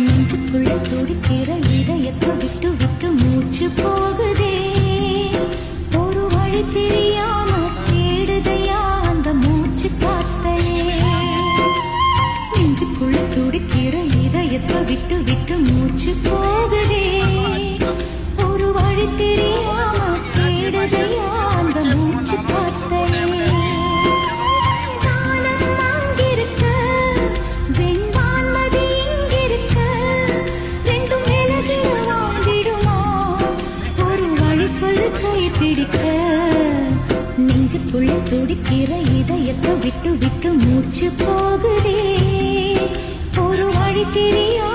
நெஞ்சுக்குள்ள துடிக்கிற இதயத்தை விட்டு விட்டு மூச்சு போகுதே. ஒரு வழி தெரியாம தேடுதையா அந்த மூச்சு காத்தையே. நெஞ்சுக்குள்ள துடிக்கிற இதயத்தை விட்டு விட்டு மூச்சு போகுதே. ஒரு வழி தெரியாம தேடுதையா அந்த மூச்சு காத்தையே. பிடிக்க நெஞ்சுக்குள்ள துடிக்கிற இதயத்தை விட்டு விட்டு மூச்சு போகுதே. ஒரு வழி தெரியா